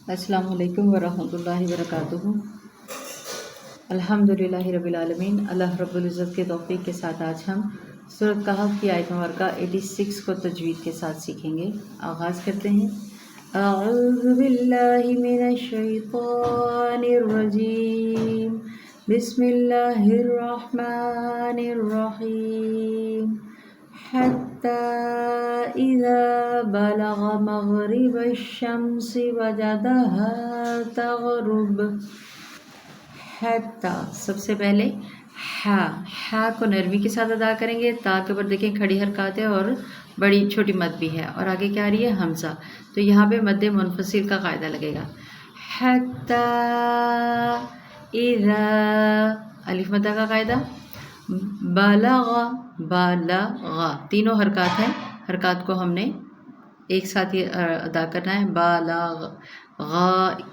अस्सलाम वालेकुम वरहमतुल्लाहि वबरकातुहू। अल्हम्दुलिल्लाहि रब्बिल आलमीन। अल्लाह रब्बुल इज़्ज़त के तौफीक के साथ आज हम सूरत कहफ की आयत मुबारका 86 को तजवीद के साथ सीखेंगे। आगाज़ करते हैं। अऊज़ु बिल्लाहि मिनश शैतानिर रजीम। बिस्मिल्लाहिर रहमानिर रहीम। हत्ता इज़ा बलग मग़रिब अश-शम्सि वजदहा तग़रुब। हत्ता सबसे पहले हा को नरमी के साथ अदा करेंगे। ता के ऊपर देखें खड़ी हरकत है और बड़ी छोटी मद भी है और आगे क्या आ रही है हमज़ा, तो यहाँ पे मद्दे मुनफ़सिल का कायदा लगेगा। हत्ता इज़ा अलिफ मद्दा का कायदा। बलगा बलगा तीनों हरकत हैं, हरकत को हमने एक साथ ही अदा करना है। बलगा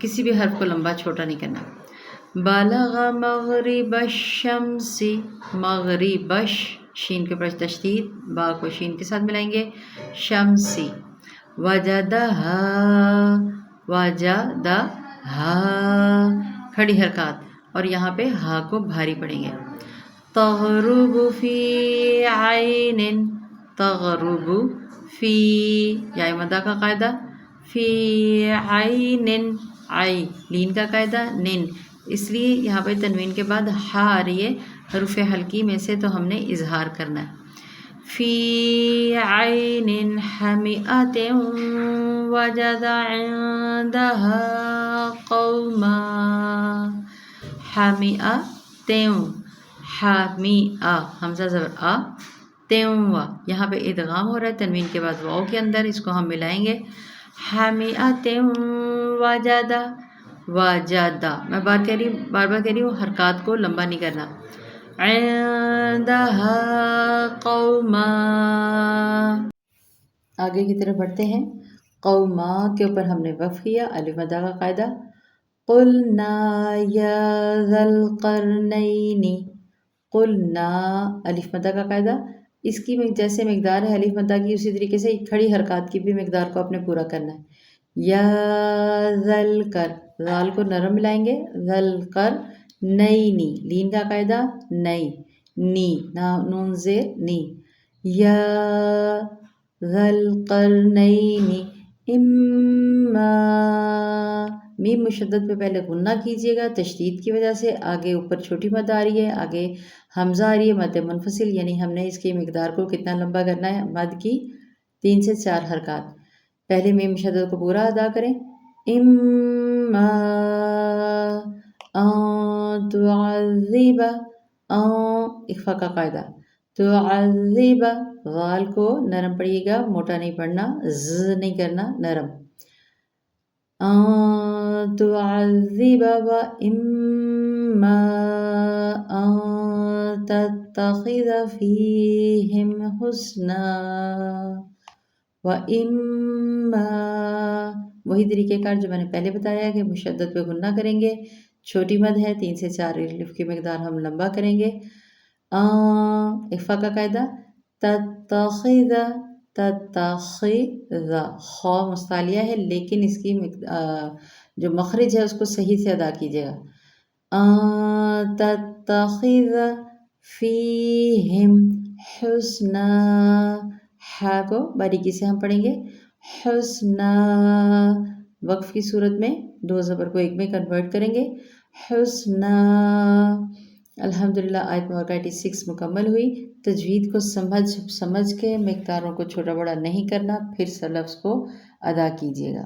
किसी भी हर्फ को लंबा छोटा नहीं करना। बलगा मग़रिबश शम्सी मग़रिबश शीन के ऊपर तशदीद, बा को शीन के साथ मिलाएंगे। शम्सी वजदहा वजदहा खड़ी हरकत और यहाँ पे हा को भारी पड़ेंगे। तग़रुबु फ़ी आइनिन तग़रुबु फ़ी या मदा का कायदा। फ़ी आइनिन आई लीन का कायदा निन, इसलिए यहाँ पे तनवीन के बाद हा आ रही है हरूफ़े हल्की में से, तो हमने इजहार करना है। फ़ी आइनिन हमिअतिन वजदा इंदहा क़ौमा। हमिअतिन हमिअ हमज़ा ज़बर आ तेवा, यहाँ पे इदगाम हो रहा है तनवीन के बाद वाओ के अंदर, इसको हम मिलाएंगे। हमिअतिन वजदा वजदा, मैं बार बार कह रही हूँ हरकत को लंबा नहीं करना। इंदहा क़ौमा, आगे की तरफ बढ़ते हैं। क़ौमा के ऊपर हमने वफ़ किया, अलिफ मद्दा का कायदा। क़ुलना या ज़ल क़रनैनी, क़ुलना अलिफ मद्दा का कायदा। इसकी जैसे मिक़दार है अलिफ मद्दा की, उसी तरीके से खड़ी हरकत की भी मिक़दार को अपने पूरा करना है। या ज़ल कर ज़ाल को नरम मिलाएंगे। ज़ल कर नैनी लीन का कायदा नई नी ना नून ज़ेर नी। या ज़ल क़रनैनी इम्मा मीम मुशद्दद पे पहले गुन्ना कीजिएगा तशदीद की वजह से, आगे ऊपर छोटी मद आ रही है, आगे हमज़ा आ रही है मद मुनफ़सिल, यानी हमने इसकी मिक़दार को कितना लंबा करना है, मद की 3 से 4 हरकत। पहले मीम मुशद्दद को पूरा अदा करें। इम्मा तुअज़्ज़िबा इख़फ़ा का कायदा। तुअज़्ज़िबा ग़ाल को नरम पड़िएगा, मोटा नहीं पढ़ना, ज़ नहीं करना, नरम। तुअज़्ज़िबा व इम्मा तत्तख़िज़ फ़ीहिम हुस्ना व इम्मा वही तरीक़ेकार जो मैंने पहले बताया कि मुशद्दद पे गुन्ना करेंगे, छोटी मद है 3 से 4 अलिफ की मिक़दार हम लंबा करेंगे। इख़फ़ा का कायदा। तत्तख़िज़ तत्तख़िज़ ख़ौ मुस्तालिया है, लेकिन इसकी जो मखरिज है उसको सही से अदा कीजिएगा। तत्तख़िज़ फ़ीहिम हुस्ना, हा को बारीकी से हम पढ़ेंगे। हुस्ना वक्फ़ की सूरत में 2 ज़बर को 1 में कन्वर्ट करेंगे। हुस्ना। अल्हम्दुलिल्लाह आयत मुबारका 86 मुकम्मल हुई। तजवीद को समझ के मिक़दारों को छोटा बड़ा नहीं करना, फिर से लफ्ज़ को अदा कीजिएगा।